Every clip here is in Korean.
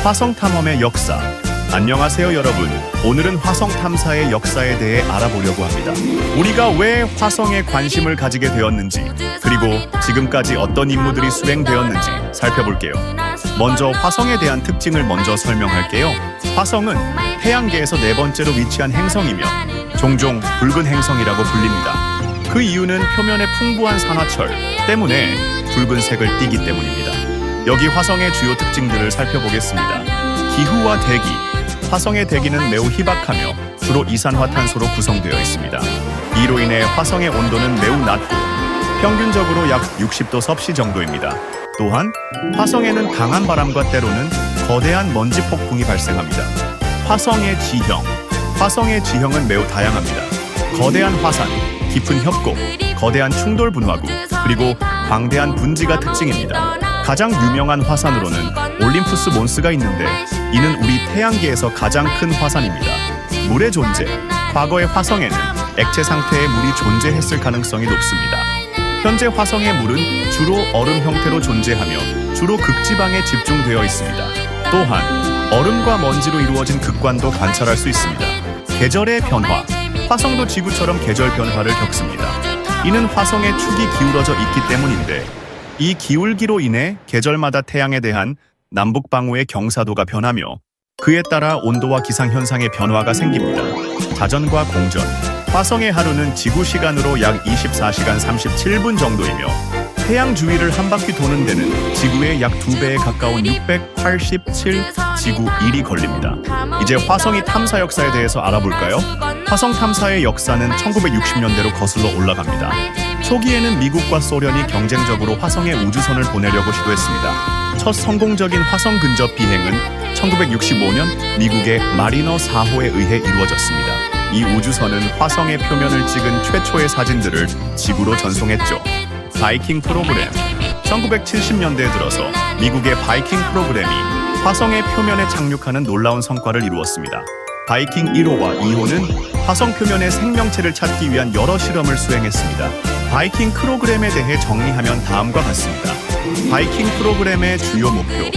화성 탐험의 역사. 안녕하세요 여러분. 오늘은 화성 탐사의 역사에 대해 알아보려고 합니다. 우리가 왜 화성에 관심을 가지게 되었는지, 그리고 지금까지 어떤 임무들이 수행되었는지 살펴볼게요. 먼저 화성에 대한 특징을 먼저 설명할게요. 화성은 태양계에서 네 번째로 위치한 행성이며 종종 붉은 행성이라고 불립니다. 그 이유는 표면에 풍부한 산화철 때문에 붉은색을 띠기 때문입니다. 여기 화성의 주요 특징들을 살펴보겠습니다. 기후와 대기. 화성의 대기는 매우 희박하며 주로 이산화탄소로 구성되어 있습니다. 이로 인해 화성의 온도는 매우 낮고 평균적으로 약 60도 섭씨 정도입니다. 또한 화성에는 강한 바람과 때로는 거대한 먼지 폭풍이 발생합니다. 화성의 지형. 화성의 지형은 매우 다양합니다. 거대한 화산, 깊은 협곡, 거대한 충돌 분화구, 그리고 광대한 분지가 특징입니다. 가장 유명한 화산으로는 올림푸스 몬스가 있는데 이는 우리 태양계에서 가장 큰 화산입니다. 물의 존재. 과거의 화성에는 액체 상태의 물이 존재했을 가능성이 높습니다. 현재 화성의 물은 주로 얼음 형태로 존재하며 주로 극지방에 집중되어 있습니다. 또한 얼음과 먼지로 이루어진 극관도 관찰할 수 있습니다. 계절의 변화. 화성도 지구처럼 계절 변화를 겪습니다. 이는 화성의 축이 기울어져 있기 때문인데 이 기울기로 인해 계절마다 태양에 대한 남북 방우의 경사도가 변하며 그에 따라 온도와 기상 현상의 변화가 생깁니다. 자전과 공전. 화성의 하루는 지구 시간으로 약 24시간 37분 정도이며 태양 주위를 한 바퀴 도는 데는 지구의 약 2배에 가까운 687 지구 1이 걸립니다. 이제 화성의 탐사 역사에 대해서 알아볼까요? 화성 탐사의 역사는 1960년대로 거슬러 올라갑니다. 초기에는 미국과 소련이 경쟁적으로 화성에 우주선을 보내려고 시도했습니다. 첫 성공적인 화성 근접 비행은 1965년 미국의 마리너 4호에 의해 이루어졌습니다. 이 우주선은 화성의 표면을 찍은 최초의 사진들을 지구로 전송했죠. 바이킹 프로그램. 1970년대에 들어서 미국의 바이킹 프로그램이 화성의 표면에 착륙하는 놀라운 성과를 이루었습니다. 바이킹 1호와 2호는 화성 표면의 생명체를 찾기 위한 여러 실험을 수행했습니다. 바이킹 프로그램에 대해 정리하면 다음과 같습니다. 바이킹 프로그램의 주요 목표.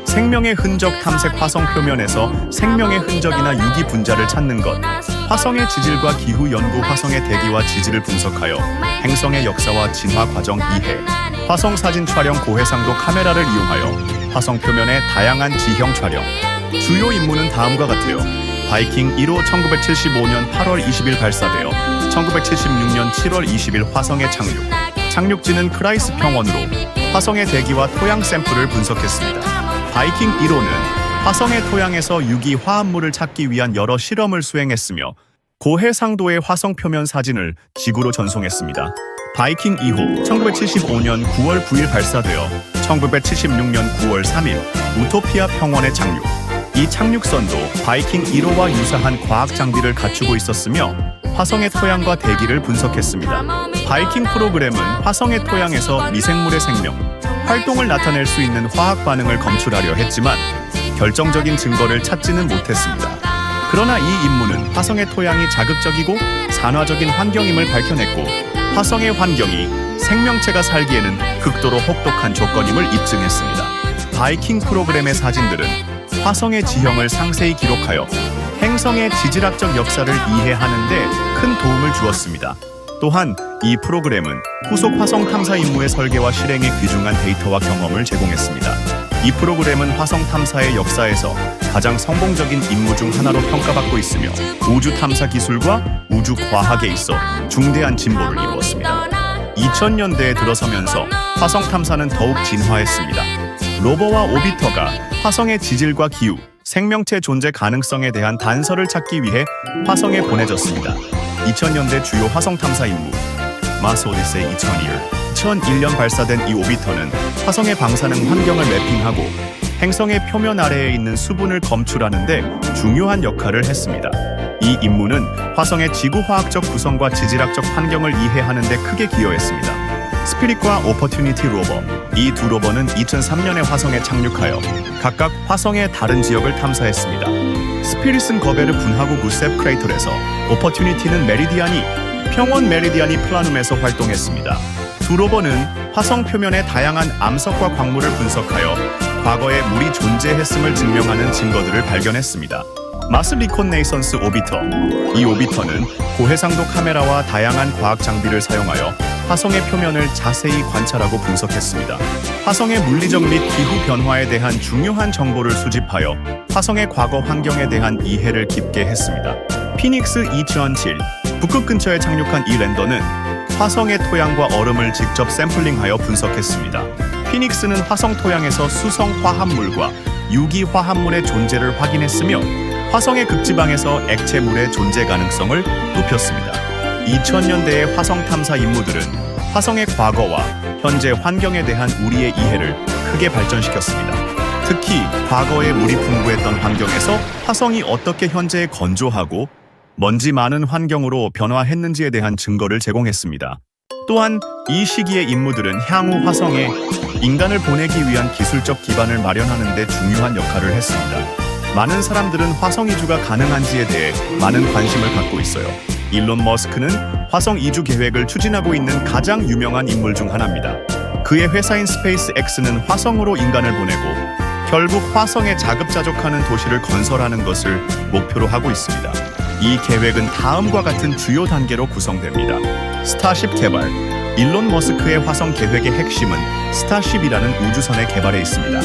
생명의 흔적 탐색. 화성 표면에서 생명의 흔적이나 유기 분자를 찾는 것. 화성의 지질과 기후 연구. 화성의 대기와 지질을 분석하여 행성의 역사와 진화 과정 이해. 화성 사진 촬영. 고해상도 카메라를 이용하여 화성 표면의 다양한 지형 촬영. 주요 임무는 다음과 같아요. 바이킹 1호 1975년 8월 20일 발사되어 1976년 7월 20일 화성에 착륙. 착륙지는 크라이스 평원으로 화성의 대기와 토양 샘플을 분석했습니다. 바이킹 1호는 화성의 토양에서 유기 화합물을 찾기 위한 여러 실험을 수행했으며 고해상도의 화성 표면 사진을 지구로 전송했습니다. 바이킹 2호 1975년 9월 9일 발사되어 1976년 9월 3일 우토피아 평원에 착륙. 이 착륙선도 바이킹 1호와 유사한 과학 장비를 갖추고 있었으며 화성의 토양과 대기를 분석했습니다. 바이킹 프로그램은 화성의 토양에서 미생물의 생명, 활동을 나타낼 수 있는 화학 반응을 검출하려 했지만 결정적인 증거를 찾지는 못했습니다. 그러나 이 임무는 화성의 토양이 자극적이고 산화적인 환경임을 밝혀냈고 화성의 환경이 생명체가 살기에는 극도로 혹독한 조건임을 입증했습니다. 바이킹 프로그램의 사진들은 화성의 지형을 상세히 기록하여 행성의 지질학적 역사를 이해하는 데 큰 도움을 주었습니다. 또한 이 프로그램은 후속 화성 탐사 임무의 설계와 실행에 귀중한 데이터와 경험을 제공했습니다. 이 프로그램은 화성 탐사의 역사에서 가장 성공적인 임무 중 하나로 평가받고 있으며 우주 탐사 기술과 우주 과학에 있어 중대한 진보를 이루었습니다. 2000년대에 들어서면서 화성 탐사는 더욱 진화했습니다. 로버와 오비터가 화성의 지질과 기후, 생명체 존재 가능성에 대한 단서를 찾기 위해 화성에 보내졌습니다. 2000년대 주요 화성 탐사 임무 마스 오디세이 2001년 발사된 이 오비터는 화성의 방사능 환경을 매핑하고 행성의 표면 아래에 있는 수분을 검출하는 데 중요한 역할을 했습니다. 이 임무는 화성의 지구화학적 구성과 지질학적 환경을 이해하는 데 크게 기여했습니다. 스피릿과 오퍼튜니티 로버. 이 두 로버는 2003년에 화성에 착륙하여 각각 화성의 다른 지역을 탐사했습니다. 스피릿은 거베르 분화구 구셉 크레이터에서, 오퍼튜니티는 평원 메리디아니 플라눔에서 활동했습니다. 두 로버는 화성 표면의 다양한 암석과 광물을 분석하여 과거에 물이 존재했음을 증명하는 증거들을 발견했습니다. 마스 리콘네이선스 오비터. 이 오비터는 고해상도 카메라와 다양한 과학 장비를 사용하여 화성의 표면을 자세히 관찰하고 분석했습니다. 화성의 물리적 및 기후 변화에 대한 중요한 정보를 수집하여 화성의 과거 환경에 대한 이해를 깊게 했습니다. 피닉스 2007. 북극 근처에 착륙한 이 랜더는 화성의 토양과 얼음을 직접 샘플링하여 분석했습니다. 피닉스는 화성 토양에서 수성 화합물과 유기 화합물의 존재를 확인했으며 화성의 극지방에서 액체물의 존재 가능성을 높였습니다. 2000년대의 화성 탐사 임무들은 화성의 과거와 현재 환경에 대한 우리의 이해를 크게 발전시켰습니다. 특히 과거에 물이 풍부했던 환경에서 화성이 어떻게 현재의 건조하고 먼지 많은 환경으로 변화했는지에 대한 증거를 제공했습니다. 또한 이 시기의 임무들은 향후 화성에 인간을 보내기 위한 기술적 기반을 마련하는 데 중요한 역할을 했습니다. 많은 사람들은 화성 이주가 가능한지에 대해 많은 관심을 갖고 있어요. 일론 머스크는 화성 이주 계획을 추진하고 있는 가장 유명한 인물 중 하나입니다. 그의 회사인 스페이스 X는 화성으로 인간을 보내고 결국 화성에 자급자족하는 도시를 건설하는 것을 목표로 하고 있습니다. 이 계획은 다음과 같은 주요 단계로 구성됩니다. 스타쉽 개발. 일론 머스크의 화성 계획의 핵심은 스타쉽이라는 우주선의 개발에 있습니다.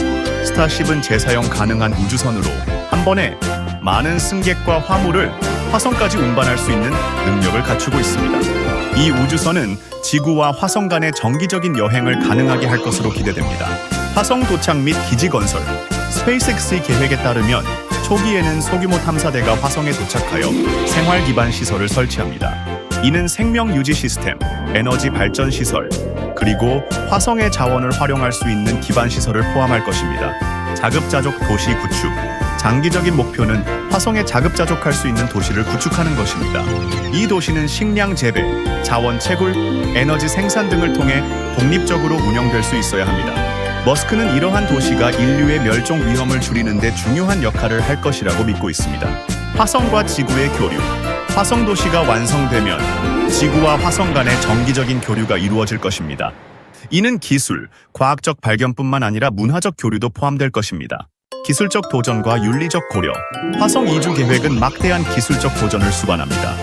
스타쉽은 재사용 가능한 우주선으로 한 번에 많은 승객과 화물을 화성까지 운반할 수 있는 능력을 갖추고 있습니다. 이 우주선은 지구와 화성 간의 정기적인 여행을 가능하게 할 것으로 기대됩니다. 화성 도착 및 기지 건설. 스페이스X의 계획에 따르면 초기에는 소규모 탐사대가 화성에 도착하여 생활 기반 시설을 설치합니다. 이는 생명 유지 시스템, 에너지 발전 시설, 그리고 화성의 자원을 활용할 수 있는 기반 시설을 포함할 것입니다. 자급자족 도시 구축. 장기적인 목표는 화성에 자급자족할 수 있는 도시를 구축하는 것입니다. 이 도시는 식량 재배, 자원 채굴, 에너지 생산 등을 통해 독립적으로 운영될 수 있어야 합니다. 머스크는 이러한 도시가 인류의 멸종 위험을 줄이는 데 중요한 역할을 할 것이라고 믿고 있습니다. 화성과 지구의 교류. 화성 도시가 완성되면 지구와 화성 간의 정기적인 교류가 이루어질 것입니다. 이는 기술, 과학적 발견뿐만 아니라 문화적 교류도 포함될 것입니다. 기술적 도전과 윤리적 고려. 화성 이주 계획은 막대한 기술적 도전을 수반합니다.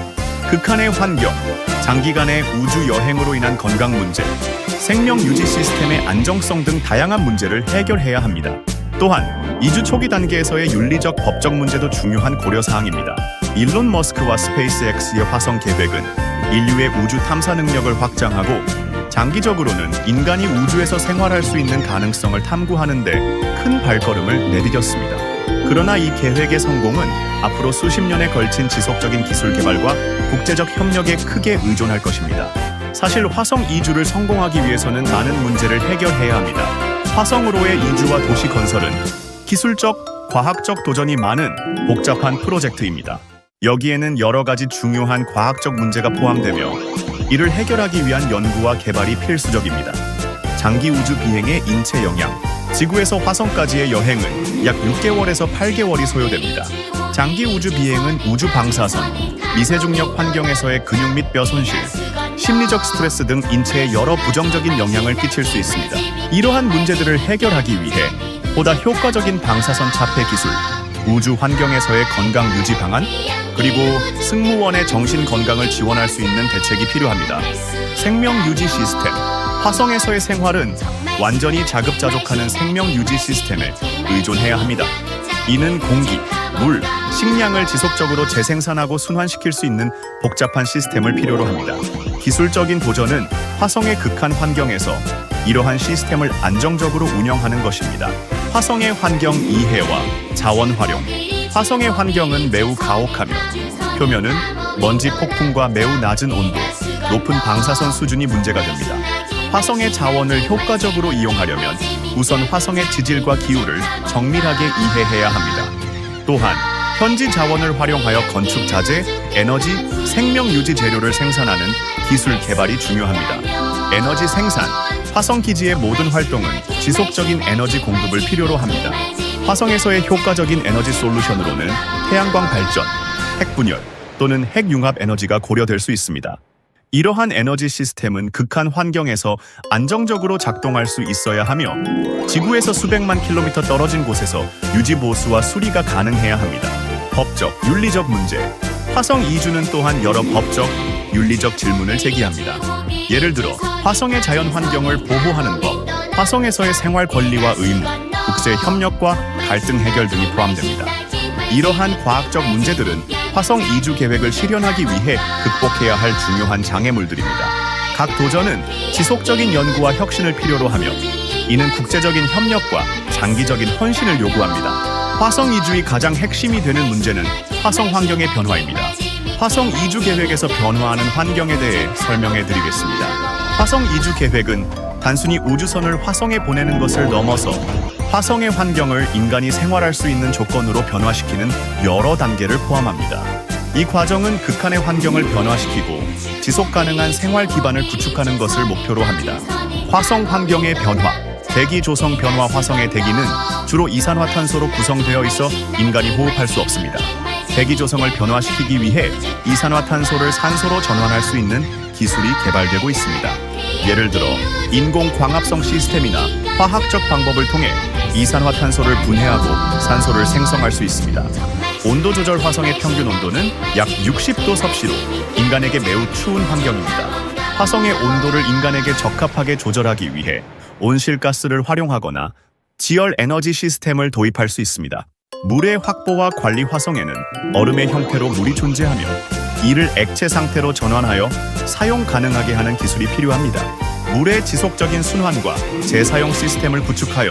극한의 환경, 장기간의 우주 여행으로 인한 건강 문제, 생명 유지 시스템의 안정성 등 다양한 문제를 해결해야 합니다. 또한 이주 초기 단계에서의 윤리적 법적 문제도 중요한 고려사항입니다. 일론 머스크와 스페이스X의 화성 계획은 인류의 우주 탐사 능력을 확장하고 장기적으로는 인간이 우주에서 생활할 수 있는 가능성을 탐구하는 데 큰 발걸음을 내디뎠습니다. 그러나 이 계획의 성공은 앞으로 수십 년에 걸친 지속적인 기술 개발과 국제적 협력에 크게 의존할 것입니다. 사실 화성 이주를 성공하기 위해서는 많은 문제를 해결해야 합니다. 화성으로의 이주와 도시 건설은 기술적, 과학적 도전이 많은 복잡한 프로젝트입니다. 여기에는 여러 가지 중요한 과학적 문제가 포함되며 이를 해결하기 위한 연구와 개발이 필수적입니다. 장기 우주 비행의 인체 영향. 지구에서 화성까지의 여행은 약 6개월에서 8개월이 소요됩니다. 장기 우주 비행은 우주 방사선, 미세중력 환경에서의 근육 및 뼈 손실, 심리적 스트레스 등 인체에 여러 부정적인 영향을 끼칠 수 있습니다. 이러한 문제들을 해결하기 위해 보다 효과적인 방사선 차폐 기술, 우주 환경에서의 건강 유지 방안, 그리고 승무원의 정신 건강을 지원할 수 있는 대책이 필요합니다. 생명 유지 시스템. 화성에서의 생활은 완전히 자급자족하는 생명 유지 시스템에 의존해야 합니다. 이는 공기, 물, 식량을 지속적으로 재생산하고 순환시킬 수 있는 복잡한 시스템을 필요로 합니다. 기술적인 도전은 화성의 극한 환경에서 이러한 시스템을 안정적으로 운영하는 것입니다. 화성의 환경 이해와 자원 활용. 화성의 환경은 매우 가혹하며 표면은 먼지 폭풍과 매우 낮은 온도, 높은 방사선 수준이 문제가 됩니다. 화성의 자원을 효과적으로 이용하려면 우선 화성의 지질과 기후를 정밀하게 이해해야 합니다. 또한 현지 자원을 활용하여 건축 자재, 에너지, 생명 유지 재료를 생산하는 기술 개발이 중요합니다. 에너지 생산. 화성 기지의 모든 활동은 지속적인 에너지 공급을 필요로 합니다. 화성에서의 효과적인 에너지 솔루션으로는 태양광 발전, 핵분열 또는 핵융합 에너지가 고려될 수 있습니다. 이러한 에너지 시스템은 극한 환경에서 안정적으로 작동할 수 있어야 하며 지구에서 수백만 킬로미터 떨어진 곳에서 유지 보수와 수리가 가능해야 합니다. 법적, 윤리적 문제. 화성 이주는 또한 여러 법적, 윤리적 질문을 제기합니다. 예를 들어 화성의 자연 환경을 보호하는 법, 화성에서의 생활 권리와 의무, 국제 협력과 갈등 해결 등이 포함됩니다. 이러한 과학적 문제들은 화성 이주 계획을 실현하기 위해 극복해야 할 중요한 장애물들입니다. 각 도전은 지속적인 연구와 혁신을 필요로 하며 이는 국제적인 협력과 장기적인 헌신을 요구합니다. 화성 이주의 가장 핵심이 되는 문제는 화성 환경의 변화입니다. 화성 이주 계획에서 변화하는 환경에 대해 설명해 드리겠습니다. 화성 이주 계획은 단순히 우주선을 화성에 보내는 것을 넘어서 화성의 환경을 인간이 생활할 수 있는 조건으로 변화시키는 여러 단계를 포함합니다. 이 과정은 극한의 환경을 변화시키고 지속 가능한 생활 기반을 구축하는 것을 목표로 합니다. 화성 환경의 변화, 대기 조성 변화. 화성의 대기는 주로 이산화탄소로 구성되어 있어 인간이 호흡할 수 없습니다. 대기 조성을 변화시키기 위해 이산화탄소를 산소로 전환할 수 있는 기술이 개발되고 있습니다. 예를 들어 인공 광합성 시스템이나 화학적 방법을 통해 이산화탄소를 분해하고 산소를 생성할 수 있습니다. 온도 조절. 화성의 평균 온도는 약 60도 섭씨로 인간에게 매우 추운 환경입니다. 화성의 온도를 인간에게 적합하게 조절하기 위해 온실가스를 활용하거나 지열 에너지 시스템을 도입할 수 있습니다. 물의 확보와 관리. 화성에는 얼음의 형태로 물이 존재하며 이를 액체 상태로 전환하여 사용 가능하게 하는 기술이 필요합니다. 물의 지속적인 순환과 재사용 시스템을 구축하여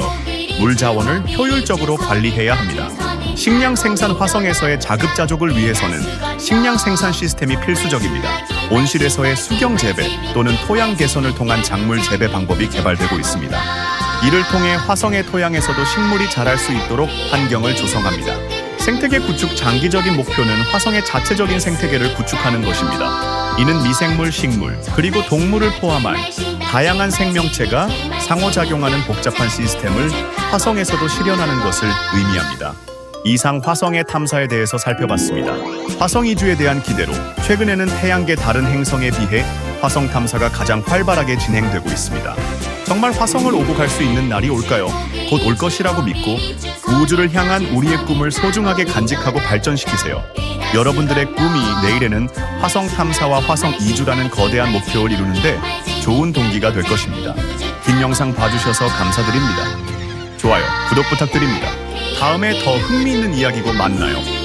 물 자원을 효율적으로 관리해야 합니다. 식량 생산. 화성에서의 자급자족을 위해서는 식량 생산 시스템이 필수적입니다. 온실에서의 수경 재배 또는 토양 개선을 통한 작물 재배 방법이 개발되고 있습니다. 이를 통해 화성의 토양에서도 식물이 자랄 수 있도록 환경을 조성합니다. 생태계 구축. 장기적인 목표는 화성의 자체적인 생태계를 구축하는 것입니다. 이는 미생물, 식물, 그리고 동물을 포함한 다양한 생명체가 상호작용하는 복잡한 시스템을 화성에서도 실현하는 것을 의미합니다. 이상 화성의 탐사에 대해서 살펴봤습니다. 화성 이주에 대한 기대로 최근에는 태양계 다른 행성에 비해 화성 탐사가 가장 활발하게 진행되고 있습니다. 정말 화성을 오고 갈 수 있는 날이 올까요? 곧 올 것이라고 믿고 우주를 향한 우리의 꿈을 소중하게 간직하고 발전시키세요. 여러분들의 꿈이 내일에는 화성 탐사와 화성 이주라는 거대한 목표를 이루는데 좋은 동기가 될 것입니다. 긴 영상 봐주셔서 감사드립니다. 좋아요, 구독 부탁드립니다. 다음에 더 흥미있는 이야기로 만나요.